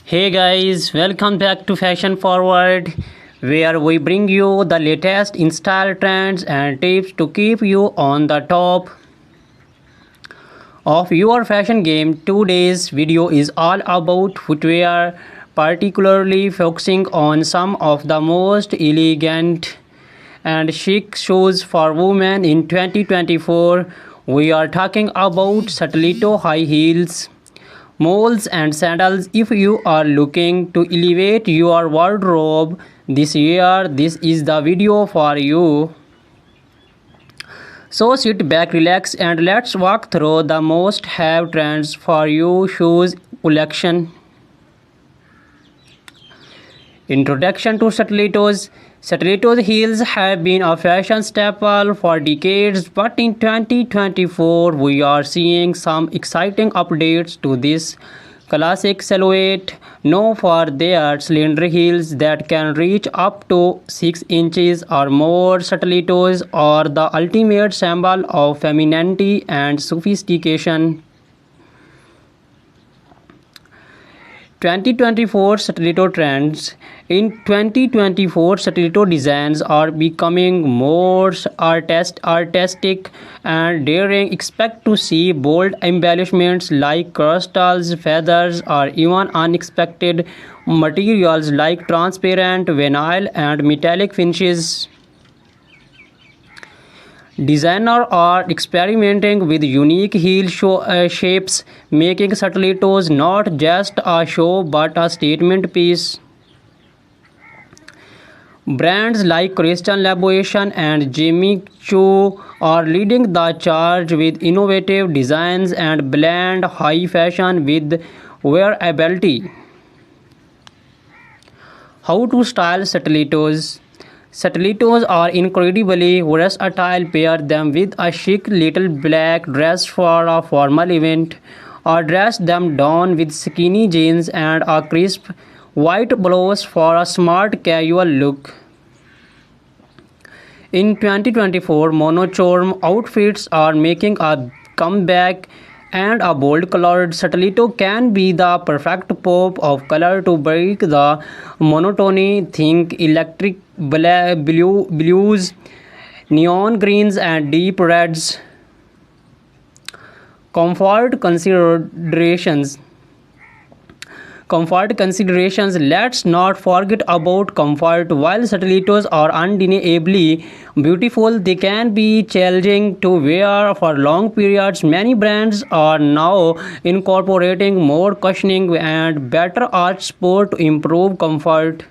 Hey guys, welcome back to Fashion Forward, where we bring you the latest in style trends and tips to keep you on the top of your fashion game. Today's video is all about footwear, particularly focusing on some of the most elegant and chic shoes for women in 2024. We are talking about stiletto high heels, moles and sandals. If you are looking to elevate your wardrobe this year, this is the video for you. So sit back, relax, and let's walk through the most have trends for you shoes collection. Introduction to stilettos. Stilettos heels have been a fashion staple for decades, but in 2024 we are seeing some exciting updates to this classic silhouette, known for their slender heels that can reach up to 6 inches or more. Stilettos are the ultimate symbol of femininity and sophistication. 2024 stiletto trends. In 2024, stiletto designs are becoming more artistic and daring. Expect to see bold embellishments like crystals, feathers, or even unexpected materials like transparent vinyl and metallic finishes. Designers are experimenting with unique shapes, making stilettos not just a show but a statement piece. Brands like Christian Louboutin and Jimmy Choo are leading the charge with innovative designs and blend high fashion with wearability. How to style stilettos? Stilettos are incredibly versatile. Pair them with a chic little black dress for a formal event, or dress them down with skinny jeans and a crisp white blouse for a smart casual look. In 2024, monochrome outfits are making a comeback, and a bold colored stiletto can be the perfect pop of color to break the monotony. Think electric blues, neon greens, and deep reds. Comfort considerations. Let's not forget about comfort. While stilettos are undeniably beautiful, they can be challenging to wear for long periods. Many brands are now incorporating more cushioning and better arch support to improve comfort.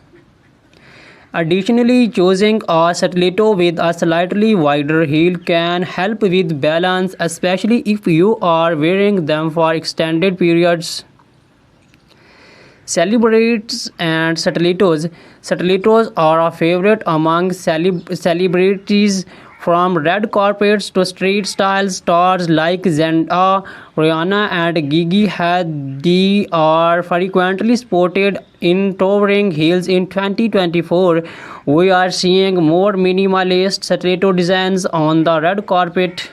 Additionally, choosing a stiletto with a slightly wider heel can help with balance, especially if you are wearing them for extended periods. Celebrities and stilettos. Stilettos are a favorite among celebrities, from red carpets to street style. Stars like Zendaya, Rihanna, and Gigi Hadid are frequently spotted in towering heels. In 2024, we are seeing more minimalist stiletto designs on the red carpet.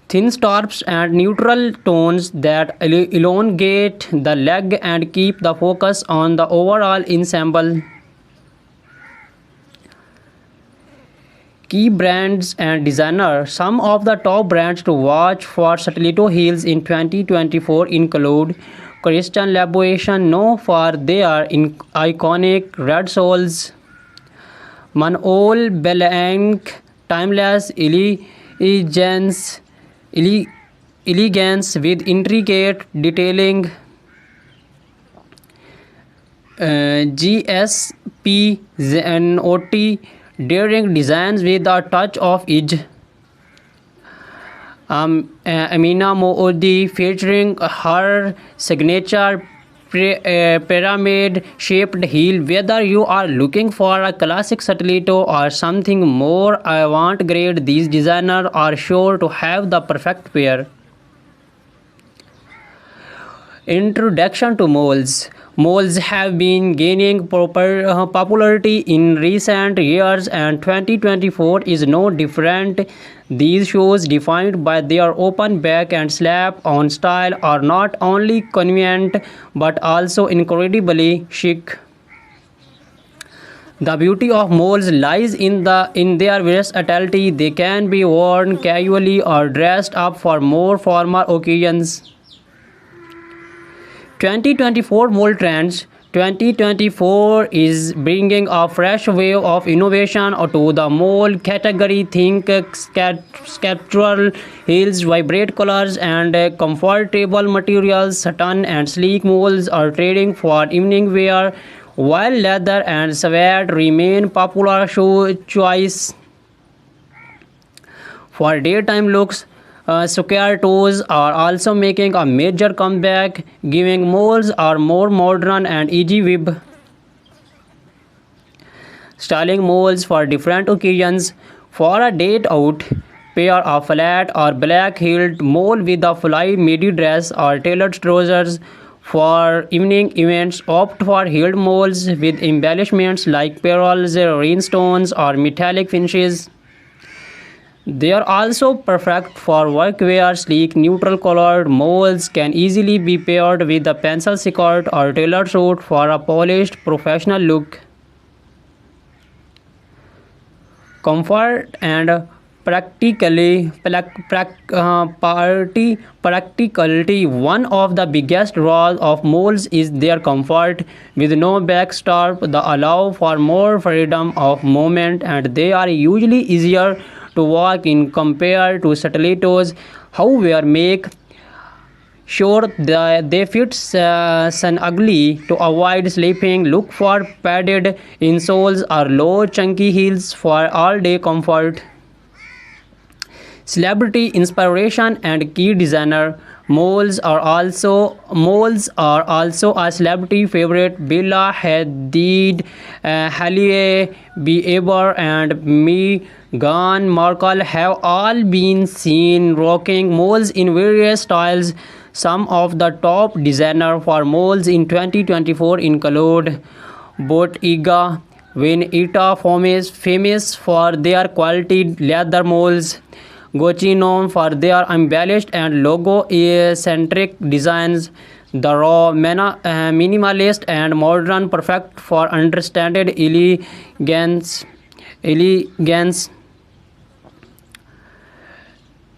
Thin straps and neutral tones that elongate the leg and keep the focus on the overall ensemble. Key brands and designers. Some of the top brands to watch for stiletto heels in 2024 include Christian Louboutin, known for their iconic red soles; Manol Blahnik, timeless elegance with intricate detailing; GSP Zenotti, daring designs with a touch of edge; Amina Moody, featuring her signature pyramid-shaped heel. Whether you are looking for a classic stiletto or something more avant-garde, these designers are sure to have the perfect pair. Introduction to moles. Malls have been gaining popularity in recent years, and 2024 is no different. These shoes, defined by their open back and slap-on style, are not only convenient but also incredibly chic. The beauty of moles lies in their versatility. They can be worn casually or dressed up for more formal occasions. 2024 Mole Trends. 2024 is bringing a fresh wave of innovation to the mole category. Think sculptural heels, vibrant colors, and comfortable materials. Satin and sleek moles are trading for evening wear, while leather and suede remain popular shoe choice for daytime looks. Square toes are also making a major comeback, giving moles a more modern and easy web styling moles for different occasions. For a date out, pair a flat or black heeled mole with a fly midi dress or tailored trousers. For evening events, opt for heeled moles with embellishments like pearls, rhinestones, or metallic finishes. They are also perfect for workwear. Sleek, neutral-colored moles can easily be paired with a pencil skirt or tailored suit for a polished, professional look. Comfort and practicality. One of the biggest draws of moles is their comfort. With no backstrap, they allow for more freedom of movement, and they are usually easier to walk in compared to stilettos. However, make sure that they fit snugly to avoid slipping. Look for padded insoles or low chunky heels for all-day comfort. Celebrity inspiration and key designer. Moles are also a celebrity favorite. Bella Hadid, Hailey Bieber, and Meghan Markle have all been seen rocking moles in various styles. Some of the top designers for moles in 2024 include Bottega Veneta, famous for their quality leather moles. Gucci, known for their embellished and logo-centric designs. The raw, minimalist, and modern, perfect for understated elegance.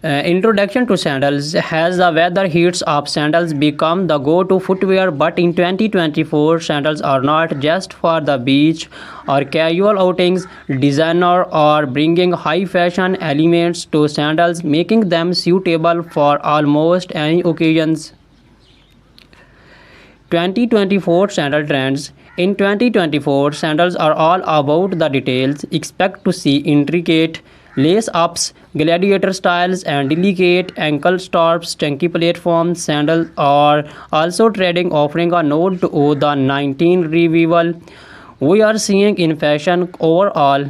Introduction to sandals. Has the weather heats up, sandals become the go-to footwear, but in 2024 sandals are not just for the beach or casual outings. Designers are bringing high fashion elements to sandals, making them suitable for almost any occasions. 2024 Sandal Trends. In 2024, sandals are all about the details. Expect to see intricate lace-ups, gladiator styles, and delicate ankle straps. Chunky platform sandals are also trending, offering a nod to the 19 revival we are seeing in fashion overall.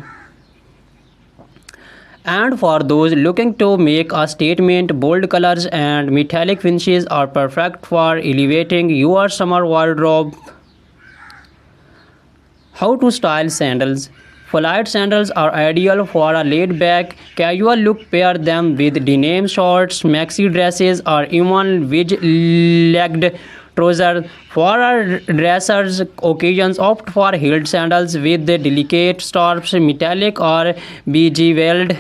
And for those looking to make a statement, bold colors and metallic finishes are perfect for elevating your summer wardrobe. How to style sandals. Flight sandals are ideal for a laid-back, casual look. Pair them with denim shorts, maxi dresses, or even wedge-legged trousers. For a dressers occasions, opt for heeled sandals with delicate straps. Metallic or bejeweled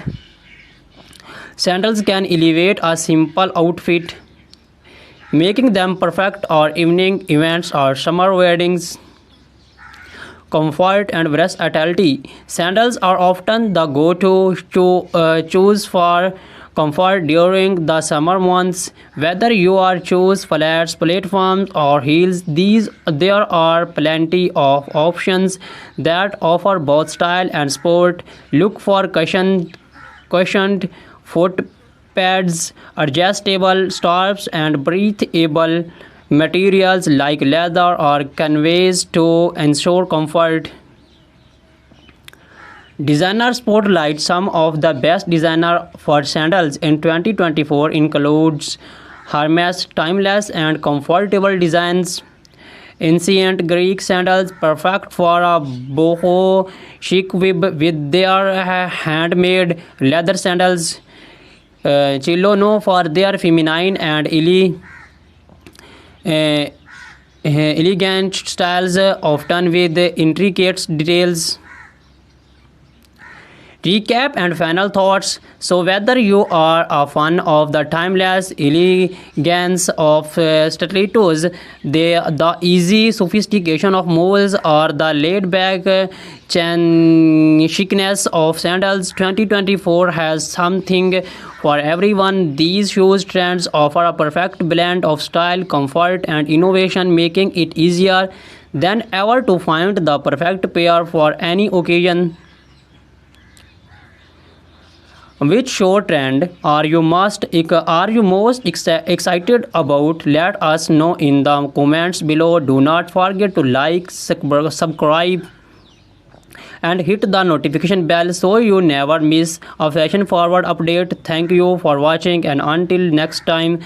sandals can elevate a simple outfit, making them perfect for evening events or summer weddings. Comfort and versatility. Sandals are often the go-to choose for comfort during the summer months. Whether you are choose flats, platforms, or heels, there are plenty of options that offer both style and sport. Look for cushioned foot pads, adjustable straps, and breathable materials like leather or canvas to ensure comfort. Designer spotlight. Some of the best designer for sandals in 2024 includes Hermes. Timeless and comfortable designs Ancient Greek sandals, perfect for a boho chic with their handmade leather sandals. Chilono for their feminine and uh, elegant styles, often with intricate details. Recap and final thoughts. So, whether you are a fan of the timeless elegance of stilettos, the easy sophistication of moles, or the laid back chicness of sandals, 2024 has something for everyone. These shoes trends offer a perfect blend of style, comfort, and innovation, making it easier than ever to find the perfect pair for any occasion. Which show trend are you most excited about? Let us know in the comments below. Do not forget to like, subscribe, and hit the notification bell so you never miss a fashion forward update. Thank you for watching, and until next time,